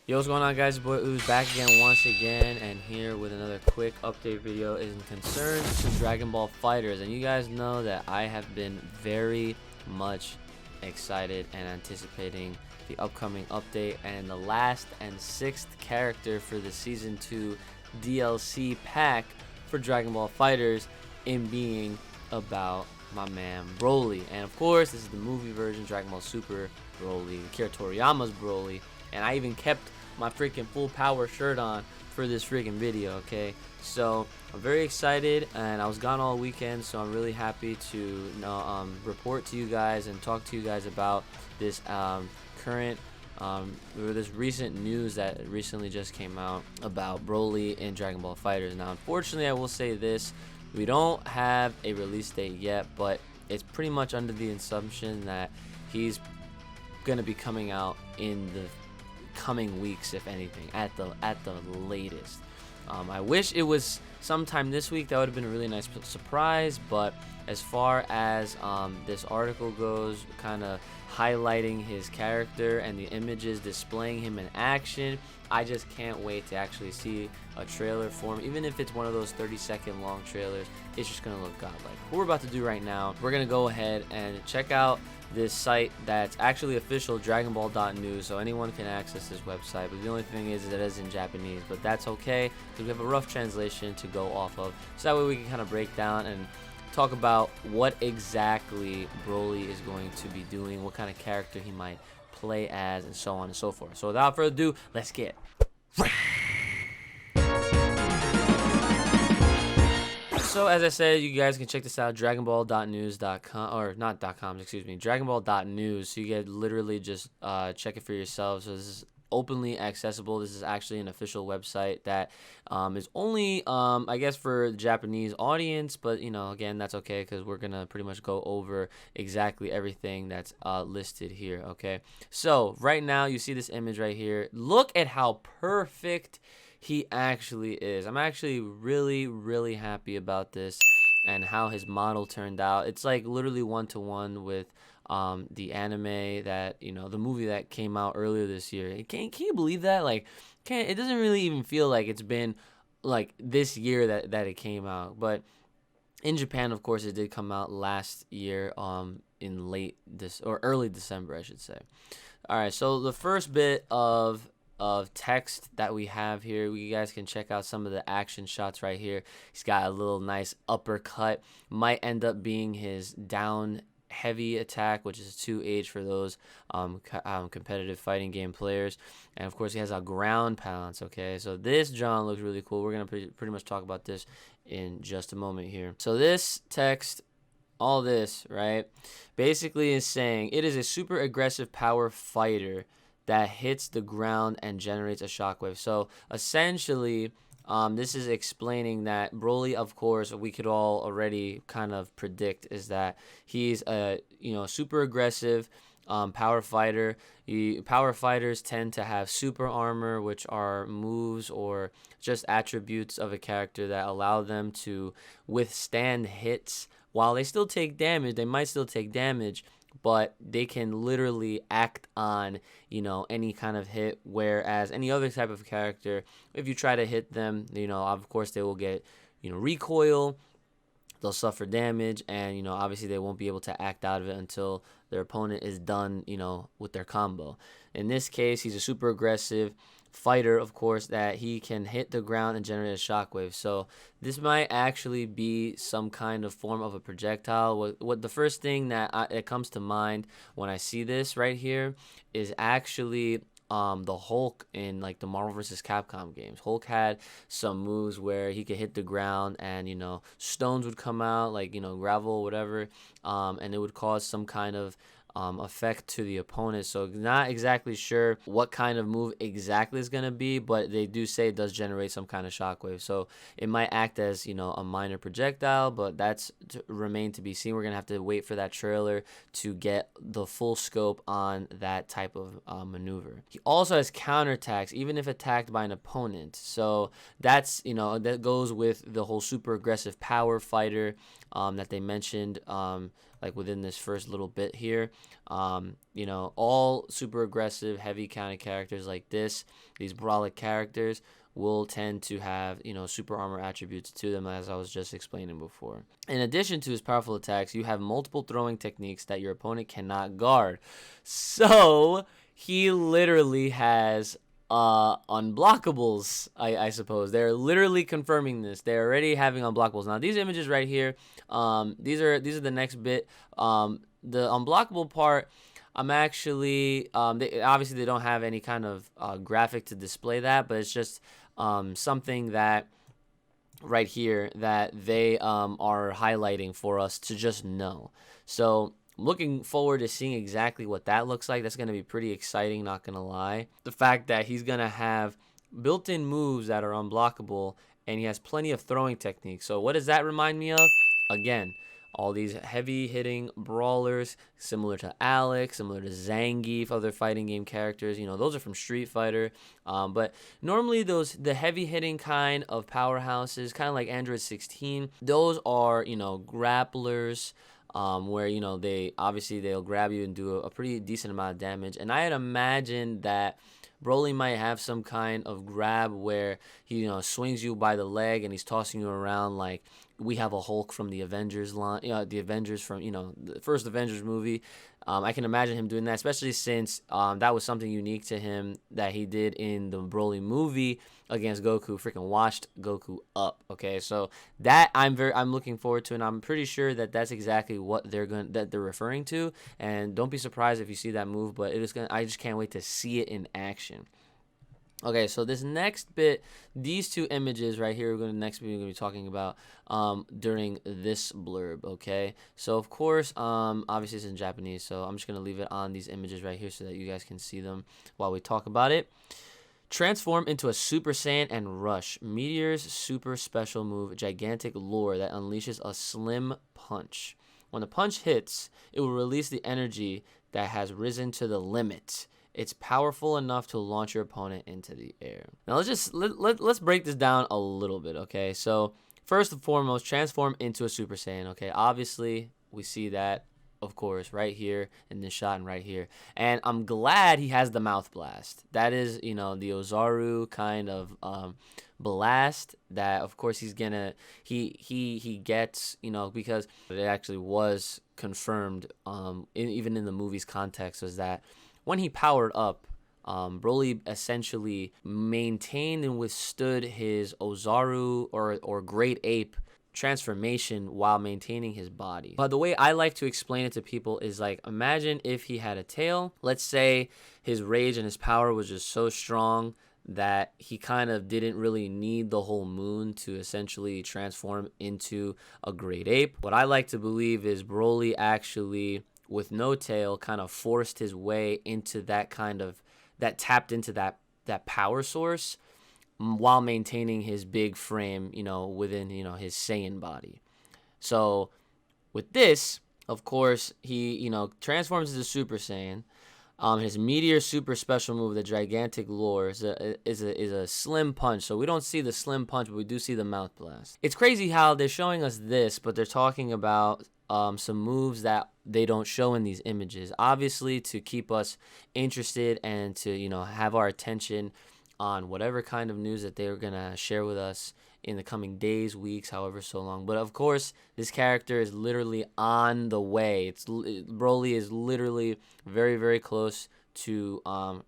Yo, what's going on, guys? Boy Ooze back again once again, and here with another quick update video in concerns to Dragon Ball FighterZ. And you guys know that I have been very much excited and anticipating the upcoming update, and the last and sixth character for the Season 2 DLC pack for Dragon Ball FighterZ in being about my man Broly. And of course, this is the movie version, Dragon Ball Super Broly, Akira Toriyama's Broly. And I even kept my freaking full power shirt on for this freaking video, okay? So I'm very excited, and I was gone all weekend, so I'm really happy to report to you guys and talk to you guys about this this recent news that recently just came out about Broly in Dragon Ball FighterZ. Now, unfortunately, I will say this: we don't have a release date yet, but it's pretty much under the assumption that he's gonna be coming out in the coming weeks, if anything, at the latest. I wish it was sometime this week. That would have been a really nice surprise. But as far as this article goes, kind of highlighting his character and the images displaying him in action, I just can't wait to actually see a trailer for him. Even if it's one of those 30-second long trailers, it's just gonna look godlike. What we're about to do right now, we're gonna go ahead and check out this site that's actually official, dragonball.news, so anyone can access this website. But the only thing is that it is in Japanese, but that's okay because we have a rough translation to go off of, so that way we can kind of break down and talk about what exactly Broly is going to be doing, what kind of character he might play as, and so on and so forth. So without further ado, let's get right. So as I said, you guys can check this out, dragonball.news.com, or not .com, excuse me, dragonball.news. So you can literally just check it for yourselves. So this is openly accessible. This is actually an official website that is only, I guess, for the Japanese audience, but again, that's okay because we're gonna pretty much go over exactly everything that's listed here. Okay, so right now you see this image right here. Look at how perfect he actually is. I'm actually really happy about this and how his model turned out. It's like literally one-to-one with the anime that, the movie that came out earlier this year. Can you believe that? Like, it doesn't really even feel like it's been like this year that it came out. But in Japan, of course, it did come out last year in early December, I should say. All right, so the first bit of text that we have here, you guys can check out some of the action shots right here. He's got a little nice uppercut, might end up being his down heavy attack, which is 2H for those competitive fighting game players. And of course, he has a ground pounce. Okay, so this John looks really cool. We're gonna pretty much talk about this in just a moment here. So this text, all this, right, basically is saying it is a super aggressive power fighter that hits the ground and generates a shockwave. So essentially, this is explaining that Broly, of course, we could all already kind of predict, is that he's a super aggressive power fighter. Power fighters tend to have super armor, which are moves or just attributes of a character that allow them to withstand hits. While they still take damage, they might still take damage, but they can literally act on, any kind of hit, whereas any other type of character, if you try to hit them, of course they will get, recoil, they'll suffer damage, and, obviously they won't be able to act out of it until their opponent is done, with their combo. In this case, he's a super aggressive fighter, of course, that he can hit the ground and generate a shockwave. So this might actually be some kind of form of a projectile. What the first thing that comes to mind when I see this right here is actually the Hulk in like the Marvel vs. Capcom games. Hulk had some moves where he could hit the ground and stones would come out, like gravel, whatever, and it would cause some kind of effect to the opponent. So not exactly sure what kind of move exactly is going to be, but they do say it does generate some kind of shockwave. So it might act as a minor projectile, but that's to remain to be seen. We're going to have to wait for that trailer to get the full scope on that type of maneuver. He also has counterattacks even if attacked by an opponent. So that's that goes with the whole super aggressive power fighter that they mentioned like within this first little bit here. You know, all super aggressive, heavy kind of characters like this, these brawlic characters, will tend to have, you know, super armor attributes to them, as I was just explaining before. In addition to his powerful attacks, you have multiple throwing techniques that your opponent cannot guard. So he literally has unblockables, I suppose. They're literally confirming this. They're already having unblockables. Now these images right here, these are the next bit. The unblockable part, I'm actually obviously they don't have any kind of graphic to display that, but it's just something that right here that they are highlighting for us to just know. So looking forward to seeing exactly what that looks like. That's going to be pretty exciting, not going to lie. The fact that he's going to have built-in moves that are unblockable, and he has plenty of throwing techniques. So what does that remind me of? Again, all these heavy-hitting brawlers, similar to Alex, similar to Zangief, other fighting game characters. You know, those are from Street Fighter. But normally the heavy-hitting kind of powerhouses, kind of like Android 16, those are, you know, grapplers, where, you know, they'll grab you and do a pretty decent amount of damage. And I had imagined that Broly might have some kind of grab where he, you know, swings you by the leg and he's tossing you around like we have a Hulk from the Avengers line, the Avengers from, you know, the first Avengers movie. I can imagine him doing that, especially since that was something unique to him that he did in the Broly movie against Goku. Freaking washed Goku up. Okay, so that I'm looking forward to, and I'm pretty sure that that's exactly what they're referring to. And don't be surprised if you see that move, but I just can't wait to see it in action. Okay, so this next bit, these two images right here, we're going to be talking about during this blurb. Okay, so of course, obviously it's in Japanese, so I'm just going to leave it on these images right here so that you guys can see them while we talk about it. Transform into a Super Saiyan and rush. Meteor's super special move, gigantic lure that unleashes a slim punch. When the punch hits, it will release the energy that has risen to the limit. It's powerful enough to launch your opponent into the air. Now let's break this down a little bit, okay? So first and foremost, transform into a Super Saiyan, okay? Obviously, we see that, of course, right here in this shot and right here. And I'm glad he has the mouth blast. That is, you know, the Ozaru kind of blast that, of course, he gets, you know, because it actually was confirmed, even in the movie's context, was that when he powered up, Broly essentially maintained and withstood his Ozaru or Great Ape transformation while maintaining his body. But the way I like to explain it to people is like, imagine if he had a tail. Let's say his rage and his power was just so strong that he kind of didn't really need the whole moon to essentially transform into a Great Ape. What I like to believe is Broly actually, with no tail, kind of forced his way into that tapped into that power source while maintaining his big frame, you know, within, you know, his Saiyan body. So with this, of course, he, you know, transforms into Super Saiyan. His Meteor super special move, the gigantic lure, is a slim punch. So we don't see the slim punch, but we do see the mouth blast. It's crazy how they're showing us this, but they're talking about some moves that they don't show in these images, obviously to keep us interested and to, you know, have our attention on whatever kind of news that they're gonna share with us in the coming days, weeks, however so long. But of course, this character is literally on the way. Broly is literally very, very close to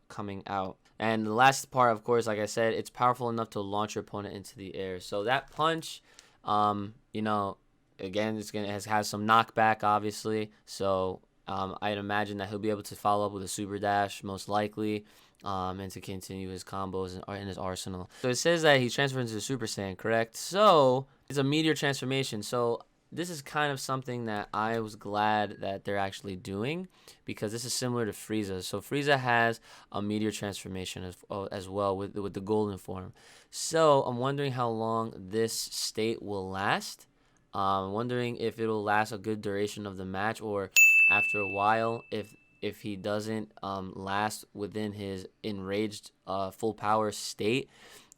coming out. And the last part, of course, like I said, it's powerful enough to launch your opponent into the air. So that punch, you know, again, has some knockback, obviously. So I'd imagine that he'll be able to follow up with a super dash, most likely, and to continue his combos in his arsenal. So it says that he transfers into Super Saiyan, correct? So it's a meteor transformation. So this is kind of something that I was glad that they're actually doing, because this is similar to Frieza. So Frieza has a meteor transformation as well with the golden form. So I'm wondering how long this state will last. I'm wondering if it'll last a good duration of the match, or after a while, if he doesn't last within his enraged full power state,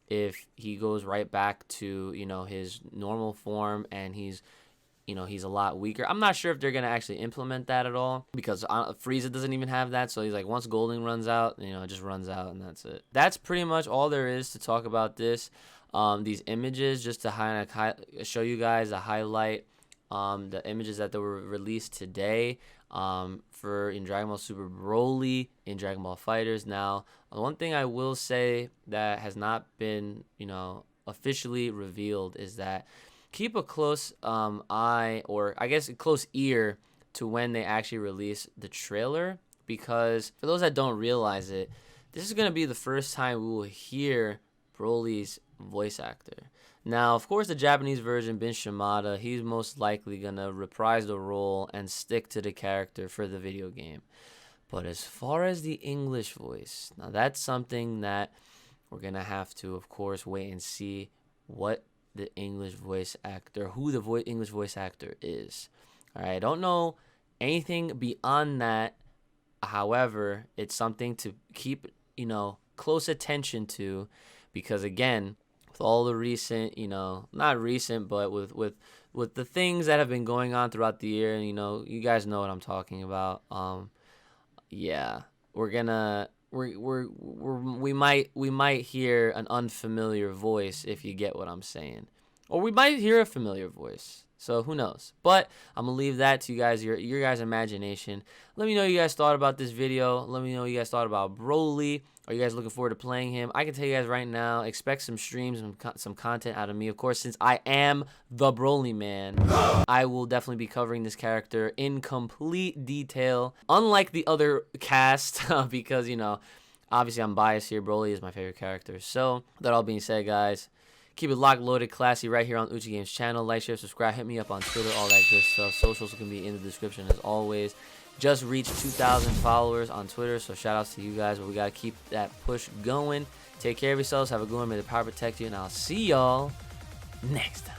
if he goes right back to, you know, his normal form and he's you know, he's a lot weaker. I'm not sure if they're gonna actually implement that at all, because Frieza doesn't even have that. So he's like, once Golden runs out, you know, it just runs out, and that's it. That's pretty much all there is to talk about this. These images, just to show you guys a highlight. The images that they were released today, for in Dragon Ball Super Broly, in Dragon Ball FighterZ. Now, one thing I will say that has not been, you know, officially revealed is that keep a close eye, or I guess a close ear, to when they actually release the trailer, because for those that don't realize it, this is going to be the first time we will hear Broly's voice actor. Now, of course, the Japanese version, Ben Shimada, he's most likely going to reprise the role and stick to the character for the video game. But as far as the English voice, now that's something that we're going to have to, of course, wait and see what the English voice actor, who the English voice actor is. All right, I don't know anything beyond that. However, it's something to keep, you know, close attention to, because again, with all the recent, you know, not recent, but with the things that have been going on throughout the year, and you know, you guys know what I'm talking about. Yeah, we might hear an unfamiliar voice, if you get what I'm saying, or we might hear a familiar voice. So who knows? But I'm gonna leave that to you guys, your guys' imagination. Let me know what you guys thought about this video. Let me know what you guys thought about Broly. Are you guys looking forward to playing him? I can tell you guys right now, expect some streams and some content out of me. Of course, since I am the Broly man, I will definitely be covering this character in complete detail, unlike the other cast, because, you know, obviously I'm biased here. Broly is my favorite character. So, that all being said, guys, keep it locked, loaded, classy right here on Uchi Games channel. Like, share, subscribe. Hit me up on Twitter, all that good stuff. Socials can be in the description as always. Just reached 2,000 followers on Twitter, so shout outs to you guys, but we got to keep that push going. Take care of yourselves. Have a good one. May the power protect you, and I'll see y'all next time.